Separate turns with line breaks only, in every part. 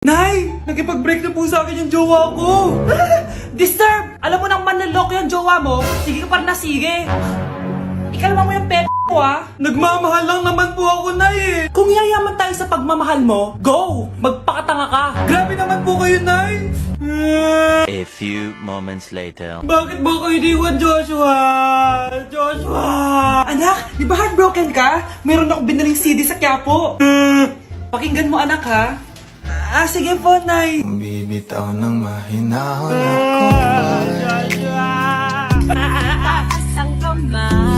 Nay! Nakipag-break na po sa akin yung jowa ko!
Disturb! Alam mo nang manloloko yung jowa mo, sige ka pa rin na sige. Ikalma mo yung mo ah.
Nagmamahal lang naman po ako, Nay eh!
Kung yayaman tayo sa pagmamahal mo, go! Magpakatanga ka.
Grabe naman po kayo, Nay!
A few moments later.
Bakit ba kayo iniwan, Joshua? Joshua!
Anak, di ba heartbroken ka? Meron ako binaling CD sa Quiapo. Pakinggan mo anak ha. Sige po, Nay.
Bibitaw ng mahinahon ako.
Taas ang kamay,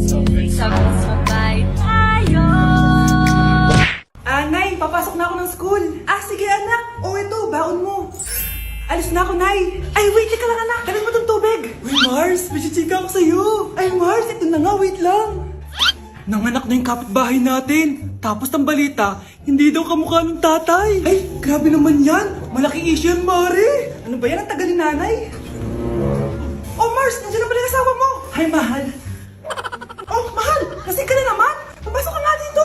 sabay-sabay tayo.
Nay, papasok na ako ng school. Sige anak. Ito, baon mo. Alis na ako, Nay. Ay, wait ka lang anak. Dalhin mo tong tubig.
Uy, Mars! May chichika ako sa'yo!
Ay, Mars, ito na nga. Wait lang.
Nanganak na yung kapitbahay natin. Tapos ang balita, hindi daw kamukha ng tatay.
Ay, grabe naman yan. Malaking issue yan, Mari. Ano ba yan? Ang tagal ni nanay. Oh, Mars, nandiyan na pala yung asawa mo. Hi, mahal. Oh, mahal, lasing ka na naman. Papasok ka nga dito.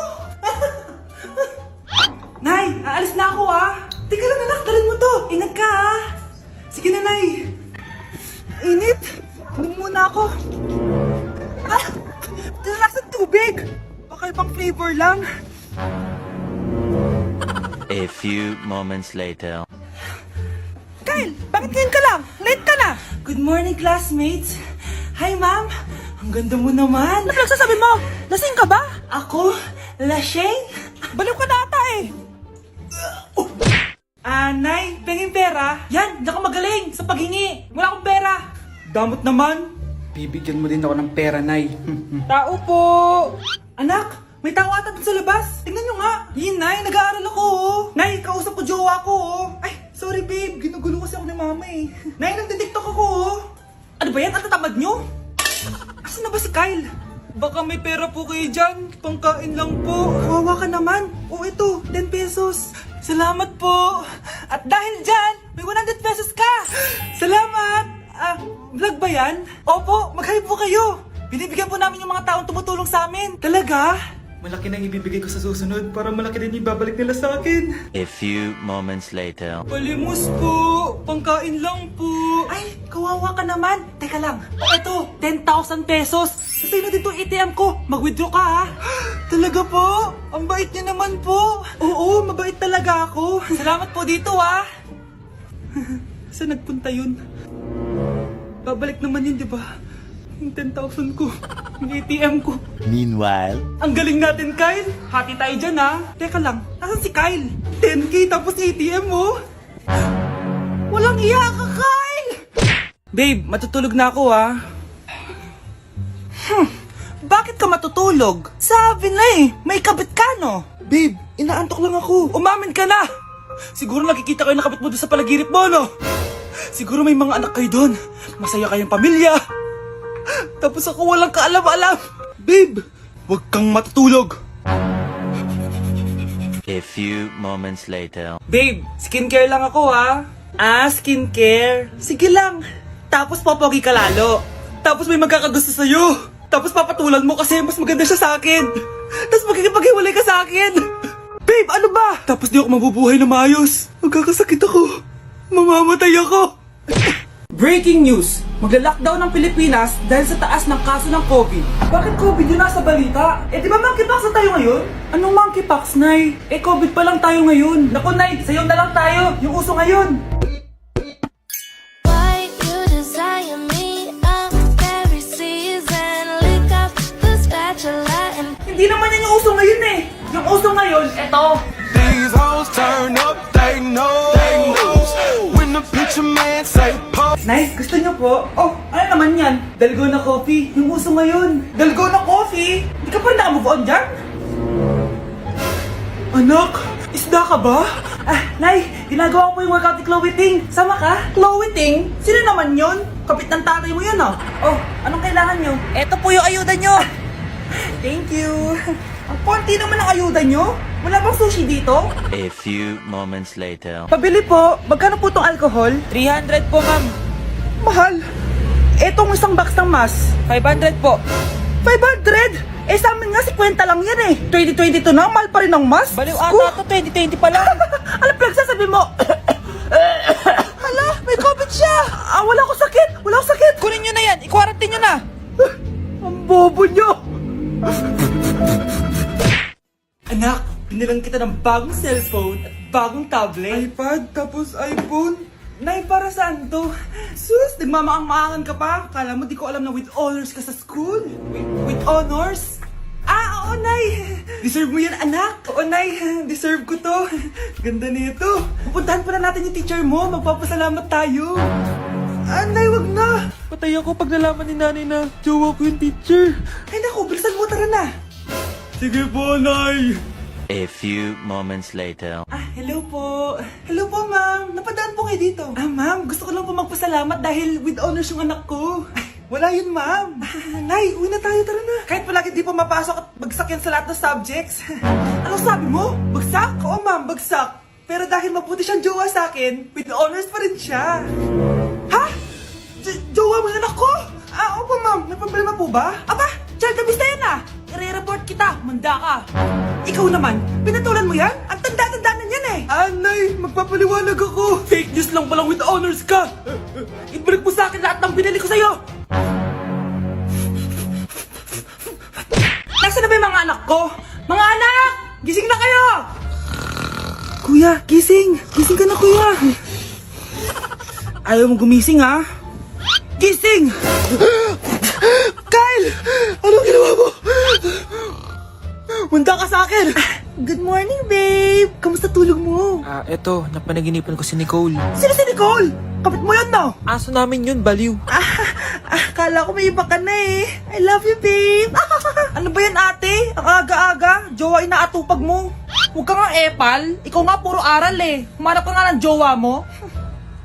Nay, aalis na ako ah. Teka lang anak, dalhin mo to. Ingat ka ah. Sige na, Nay. Init. Inom muna ako. Tinas ng tubig. Baka ibang flavor lang.
A few moments later.
Kyle, bakit ngayon ka lang? Late ka na. Good morning, classmates. Hi, ma'am. Ang ganda mo naman. Ano nagsasabi mo? Lasing ka ba? Ako? Lasing? Baliw ka na ata eh. Nay, penging pera? Yan, diyan ka magaling sa paghingi. Wala akong pera.
Damot naman. Bibigyan mo din ako ng pera, Nay.
Tao po. Anak, may tao ata dun sa labas. Tingnan nyo nga. Nay, nag-aaral ako oh. Nay, kausap ko jowa ko oh. Ay, sorry babe. Ginugulo kasi ako ni mama eh. Nay, nagtitiktok ako oh. Ano ba yan? Ang tatamad nyo? Asan na ba si Kyle?
Baka may pera po kayo dyan. Pangkain lang po.
Kawawa ka naman. Oh, ito, 10 pesos. Salamat po. At dahil dyan, may 100 pesos ka. Salamat. Vlog ba yan? Opo, mag-hype po kayo. Binibigyan po namin yung mga taong tumutulong sa amin. Talaga?
Malaki na ibibigay ko sa susunod para malaki din ibabalik nila sa akin.
A few moments later.
Palimos po. Pangkain lang po.
Ay, kawawa ka naman. Teka lang. Ito, 10,000 pesos. Kasi na dito ATM ko. Mag-withdraw ka ha.
Talaga po? Ang bait niya naman po.
Oo, mabait talaga ako. Salamat po dito ha.
Saan nagpunta yun? Babalik naman yun, di ba? Yung 10,000 ko. Yung ATM ko.
Meanwhile.
Ang galing natin, Kyle.
Happy tayo dyan ha. Teka lang, nasan si Kyle?
10K tapos ATM mo.
Walang iya ka, Kyle!
Babe, matutulog na ako ha.
Bakit ka matutulog? Sabi na eh, may kabit ka no?
Babe, inaantok lang ako.
Umamin ka na!
Siguro nakikita kayo nakabit mo doon sa palagirip mo, no? Siguro may mga anak kayo doon. Masaya kayong pamilya. Tapos ako walang kaalam-alam. Babe, huwag kang matutulog.
A few moments later.
Babe, skincare lang ako ha. Skincare. Sige lang. Tapos popogi ka lalo.
Tapos may magkakagusto sa'yo. Tapos papatulan mo kasi mas maganda siya sa akin. Tapos magkikipaghiwalay ka sa akin. Babe, ano ba? Tapos di ako mabubuhay na maayos. Magkakasakit ako. Mamamatay ako.
Breaking news! Magla-lockdown ng Pilipinas dahil sa taas ng kaso ng COVID. Bakit COVID yun nasa balita? Di ba monkeypox na tayo ngayon? Anong monkeypox, Nay? COVID pa lang tayo ngayon. Naku, Nay, sayo na lang tayo. Yung uso ngayon.
Why you desire me? Every season, lick up the spatula and
Hindi naman yan yung uso ngayon eh. Yung uso ngayon, eto.
These hoes turn up, they know. When the picture man say pop.
Nice, gusto nyo po? Oh, ano naman yan? Dalgona coffee. Yung uso ngayon. Dalgona coffee? Hindi ka pa na-move on dyan?
Anak, isda ka ba?
Nay, ginagawa ko po yung workout ni Chloe Ting. Sama ka? Chloe Ting? Sino naman yun? Kapit ng tatay mo yun, oh. Oh, anong kailangan nyo? Eto po yung ayuda nyo. Thank you. Ang konti naman ang ayuda nyo. Wala bang sushi dito?
A few moments later.
Pabili po. Magkano po tong alcohol? 300 po, ma'am. Mahal. Etong isang box ng mas. 500 po. 500? Sa amin nga 50 lang yan eh. 2022 na, mahal pa rin ang mas. Baliw ata to, 2020 pa lang. mo. Hala, may COVID siya. Wala akong sakit. Wala akong sakit. Kunin nyo na yan. I-quarantine nyo na. Ang bobo nyo.
Anak, binilang kita ng bagong cellphone at bagong tablet.
iPad, tapos iPhone.
Nay, para saan to? Sus, nagmamaang-maangan ka pa? Kala mo di ko alam na with honors ka sa school? With honors? Oo, Nay! Deserve mo yan, anak! Oo, Nay! Deserve ko to! Ganda nito! Pupuntahan pa na natin yung teacher mo! Magpapasalamat tayo! Nay, wag na!
Patay ako pag nalaman ni nanay na jowa ko yung teacher.
Ay, naku! Bilisan mo! Tara na! Sige po, Nay!
A few moments later.
Hello po. Hello po, ma'am. Napadaan po kayo dito. Ma'am, gusto ko lang po magpasalamat dahil with honors yung anak ko. Wala yun, ma'am. Nay, uwi na tayo. Tara na. Kahit palagi di pa mapasok at bagsak yan sa lahat ng subjects. Ano sabi mo? Bagsak? Oo, ma'am, bagsak. Pero dahil mabuti siyang jowa sa akin, with honors pa rin siya. Ha? Jowa mo yung anak ko? Opo, ma'am. May problema po ba? Aba, child abuse na yan I-report kita. Manda ka. Ikaw naman, pinatulan mo yan? Ang tanda-tanda na yan Nay, magpapaliwanag ako. Fake news lang palang with honors ka. Ibalik mo sa akin lahat ng binili ko sa'yo. Nasaan na ba yung mga anak ko? Mga anak! Gising na kayo! Kuya, gising! Gising ka na, kuya! Ayaw mo gumising, ha? Gising! Kyle! Anong ginawa mo? Manda ka sa akin! Good morning, babe! Kamusta tulog mo?
Eto, napanaginipan ko si Nicole.
Sino si Nicole? Kapit mo yun, no?
Aso namin yun, baliw.
Kala ko may iba ka na I love you, babe! Ano ba yan, ate? Ang aga-aga, jowa inaatupag mo. Huwag ka nga epal. Ikaw nga puro aral Humanap ka nga ng jowa mo.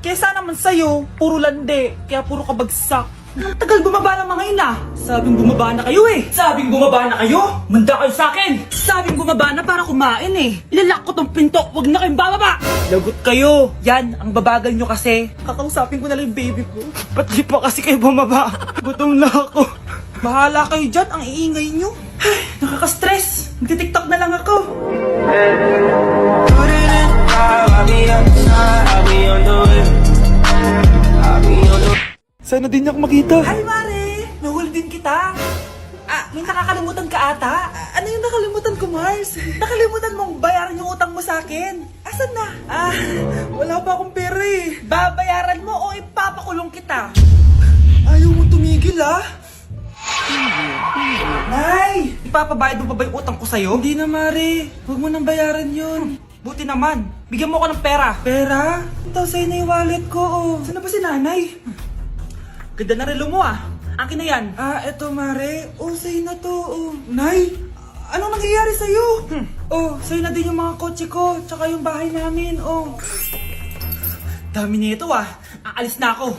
Kesa naman sa'yo, puro lande, kaya puro kabagsak. Ang tagal bumaba ng mga ina. Sabing bumaba na kayo Sabing bumaba na kayo. Manda kayo sa akin. Sabing bumaba na para kumain Ilalak ko tong pinto. Huwag na kayong bababa. Lagot kayo. Yan, ang babagal nyo kasi. Kakausapin ko na lang yung baby ko. Ba't di pa kasi kayo bumaba? Gutom na ako. Bahala kayo dyan. Ang iingay nyo. Ay, nakaka-stress. Magti-tiktok na lang ako.
Sana din niya ako makita.
Hi, Mare! Nahuli din kita. May nakakalimutan ka ata. Ano yung nakalimutan ko, Mars? Nakalimutan mong bayaran yung utang mo sa akin. Asan na? Wala pa akong pera Babayaran mo o ipapakulong kita? Ayaw mo tumigil, Nay! Ipapabayad mo pa ba yung utang ko sa'yo? Hindi na, Mare. Huwag mo nang bayaran yun. Buti naman. Bigyan mo ko ng pera. Pera? Ito, sa'yo na yung wallet ko, Saan na ba si nanay? Ganda na relo mo Akin na yan. Eto, Mare. Sa'yo na to, Nay, anong nangyayari sa'yo? Sa'yo na din yung mga kotse ko, tsaka yung bahay namin, Dami nito Aalis na ako.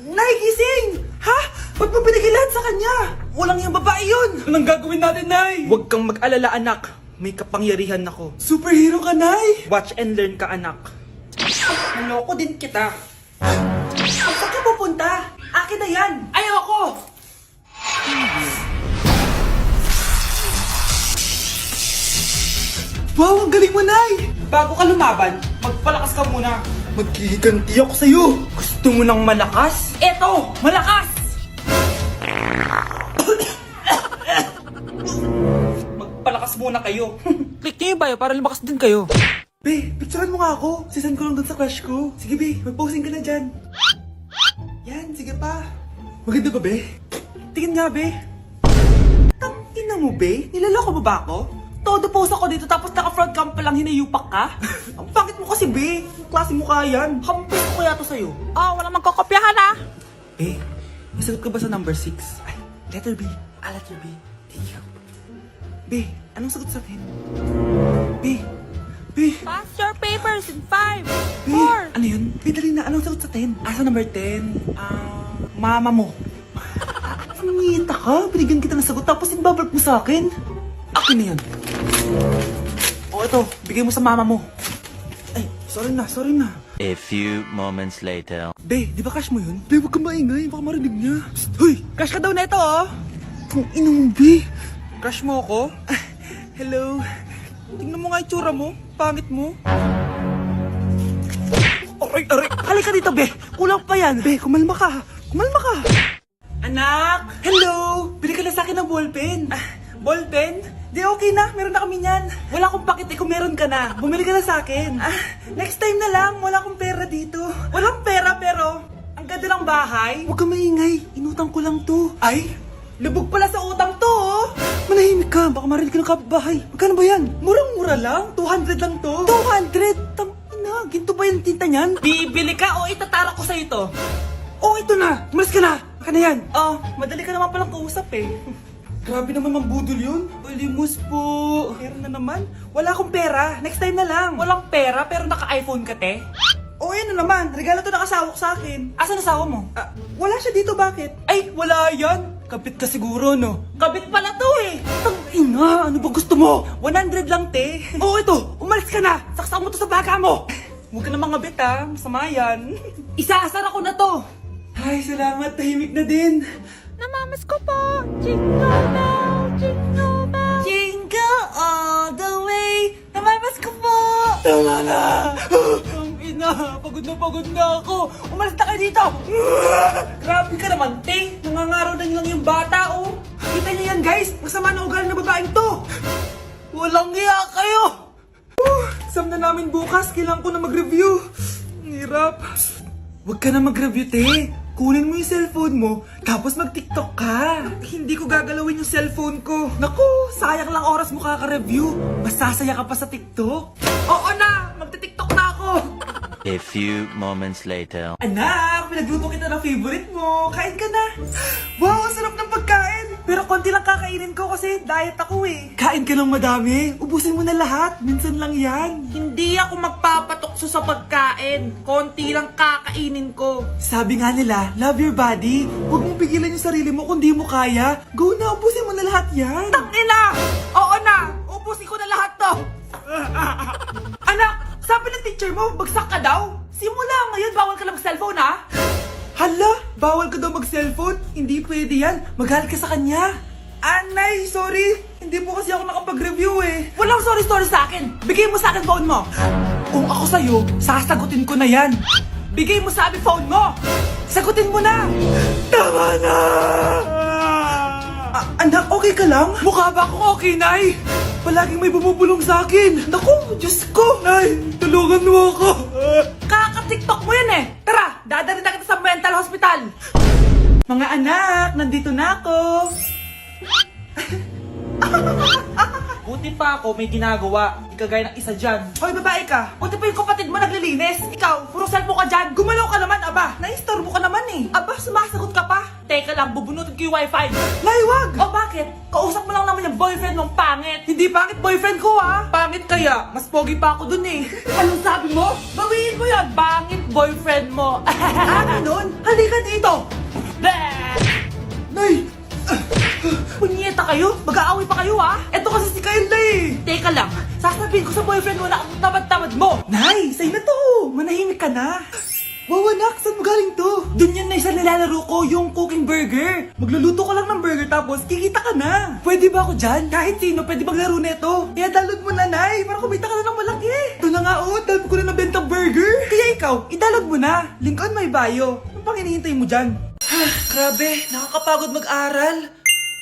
Nay, gising! Ha? Ba't mo binigay lahat sa kanya? Walang yung babae yun! Anong gagawin natin, Nay? Huwag kang mag-alala, anak. May kapangyarihan ako. Superhero ka, Nay! Watch and learn ka, anak. Naloko din kita. Saan ka pupunta? Akin na yan! Ayoko! Wow, ang galing mo, Nay! Bago ka lumaban, magpalakas ka muna. Maghihiganti ako sa'yo. Gusto mo ng malakas? Eto! Malakas! Magpalakas muna kayo.
Click niyo yung bio para lumakas din kayo.
Be, picturean mo nga ako. Sisend ko lang dun sa crush ko. Sige, Be, mag-posing ka na dyan. Yan, sige pa. Maganda ba, Be? Tingin nga, Be. Tangina mo, Be? Nilaloko mo ba ako? Todo post ako dito tapos naka-front cam pa lang hinayupak ka? Ang pangit mo kasi, Be. Ang klase mo kaya yan. Hampis ko kaya to sa'yo.
Walang magkakopyahan
Be, may sagot ka ba sa number 6? Ay, letter B. Letter B. Thank you. Be, anong sagot sa atin? Be,
Pass your papers in 5,
Be,
4.
ano yun? Be, dali na. Anong sagot sa 10? Sa number 10? Mama mo. Nangita ka? Binigyan kita ng sagot tapos inbabark mo sa akin? Akin na yan. Ito. Bigay mo sa mama mo. Ay, sorry na.
A few moments later.
Be, di ba crush mo yun? Be, huwag kang maingay. Baka marinig niya. Psst, hoy! Crush ka daw na ito, Kung ina mo, Be. Crush mo ako? Hello. Tingnan mo nga itsura mo. Pangit mo. halika dito, be. Kulang pa yan. Be, kumalma ka. Kumalma ka. Anak! Hello! Bili ka na sa akin ng ballpen. Ballpen? Di okay na, meron na kami niyan. Wala akong pakit kung meron ka na. Bumili ka na sa akin. Next time na lang, wala akong pera dito. Walang pera pero, ang ganda ng bahay. Huwag ka maingay, inutang ko lang to. Ay, lubog pala sa utang to, oh. Manahimik ka, baka marinig ka ng kapitbahay. Magkano ba yan? Murang-mura lang, 200 lang to. 200? Tangina, ginto ba yung tinta niyan? Bibili ka o itatara ko sa ito? Oh, ito na! Umalis ka na! Baka na yan! Oh, madali ka naman palang kausap eh. Grabe naman mambudol yun. Ulimus po. Meron na naman. Wala akong pera. Next time na lang. Walang pera pero naka-iPhone ka, te? Oh, yan na naman. Regalo to nakasawak sa akin. Asan asawa mo? Wala siya dito, bakit? Ay, wala yan. Kabit ka siguro, no? Kabit pala to eh. Tangina, ano ba gusto mo? 100 lang, te. Oh, ito. Umalis ka na. Saksak mo to sa baga mo. Huwag ka na mga bit, ha. Masama yan. Isaasar ako na to. Ay, salamat. Tahimik na din.
Namamas ko po. Jingle bell, jingle bell.
Jingle all the way. Namamas ko po. Tama na. Ang ina, pagod na ako. Umalis na kayo dito. Grabe ka naman, te. Nangangaraw na lang yung bata, oh. Kita niyo yan, guys. Masama na ugali na babaeng to. Walang iya kayo. Sam na namin bukas. Kailangan ko na mag-review. Ang hirap. Huwag ka na mag-review, te. Kunin mo yung cellphone mo, tapos mag-TikTok ka. Hindi ko gagalawin yung cellphone ko. Naku, sayang lang oras mo kaka-review. Mas sasaya ka pa sa TikTok. Oo na, magti-TikTok na ako.
A few moments later.
Anak, pinagluto kita ng favorite mo. Kain ka na. Wow, ang sarap ng pagkain. Pero konti lang kakainin ko kasi diet ako eh. Kain ka ng madami. Ubusin mo na lahat. Minsan lang yan. Hindi ako magpapatukso sa pagkain. Konti lang kakainin ko. Sabi nga nila, love your body. Huwag mong pigilan yung sarili mo kung di mo kaya. Go na, ubusin mo na lahat yan. Tangina! Oo na! Ubusin ko na lahat to! Anak, sabi ng teacher mo, bagsak ka daw? Simula ngayon, bawal ka na mag-cellphone, ha? Hala, bawal ka daw mag-cellphone? Hindi pwede yan. Magalit ka sa kanya. Anay, sorry. Hindi po kasi ako nakapag-review eh. Walang sorry sa akin. Bigay mo sa akin phone mo. Kung ako sa'yo, sasagutin ko na yan. Bigay mo sa akin phone mo. Sagutin mo na. Tama na. Anak, okay ka lang? Mukha ba akong okay, Nay? Palaging may bumubulong sa akin. Naku, Diyos ko. Nay, tulungan mo ako. Kaka-TikTok mo yan eh. Tara, dadalhin na kita sa mental hospital. Mga anak, nandito na ako. Buti pa ako may ginagawa. Di kagaya ng isa dyan. Hoy, babae ka. Buti pa yung kapatid mo naglilinis. Ikaw, puro cellphone ka dyan. Gumalaw ka naman, aba. Naistorbo ka naman eh. Aba, sumasagot ka pa. Teka lang, bubunutin ko yung wifi. Nay, wag! O bakit? Kausap mo lang naman yung boyfriend mong pangit. Hindi pangit boyfriend ko, ha? Pangit kaya? Mas pogi pa ako dun eh. Anong sabi mo? Bawiin mo yan. Pangit boyfriend mo. Ganun? Halika dito. Nay! Punyeta kayo? Mag-aaway pa kayo, ha? Eto kasi si Kyle na eh. Teka lang, sasabihin ko sa boyfriend mo na ang tamad-tamad mo. Nay, sa'yo na to. Manahimik ka na. Wow, anak, saan mo galing to? Dun yan na isa nilalaro ko, yung cooking burger. Magluluto ko lang ng burger tapos kikita ka na. Pwede ba ako dyan? Kahit sino, pwede maglaro neto. Kaya download mo na, Nay, para kumita ka na ng malaki. Ito na nga, oh, dami ko na nabentang burger. Kaya ikaw, i-download mo na. Link on my bio. Anong pang hinihintay mo dyan? Grabe, nakakapagod mag-aral.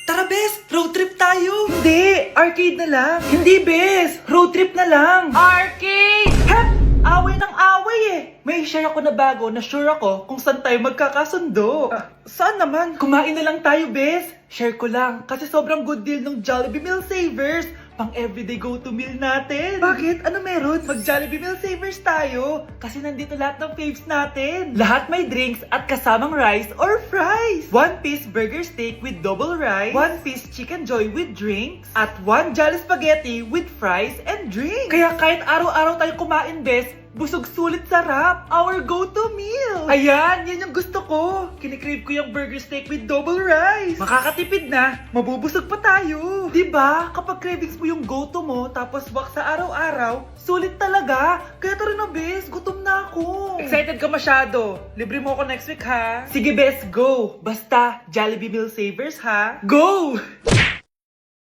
Tara, Bes, road trip tayo. Hindi, arcade na lang. Hindi, Bes, road trip na lang. Arcade! Hep! Away ng away eh. May share ako na bago na sure ako kung saan tayo magkakasundo. Saan naman? Kumain na lang tayo, Bes. Share ko lang kasi sobrang good deal ng Jollibee Meal Savers. Pang everyday go-to meal natin. Bakit? Ano meron? Mag-Jollibee Meal Savers tayo. Kasi nandito lahat ng faves natin. Lahat may drinks at kasamang rice or fries. 1-piece burger steak with double rice. 1-piece chicken joy with drinks. At 1 Jolly Spaghetti with fries and drinks. Kaya kahit araw-araw tayo kumain, Bes, busog sulit sarap. Our go-to meal. Ayan, yan yung gusto ko. Kinikrave ko yung burger steak with double rice. Makakatipid na, mabubusog pa tayo. Diba? Kapag cravings mo yung go-to mo, tapos wak sa araw-araw, sulit talaga. Kaya tara na, Bes, gutom na ako. Excited ka masyado. Libre mo ako next week, ha? Sige, Bes, go. Basta, Jollibee Meal Savers, ha? Go!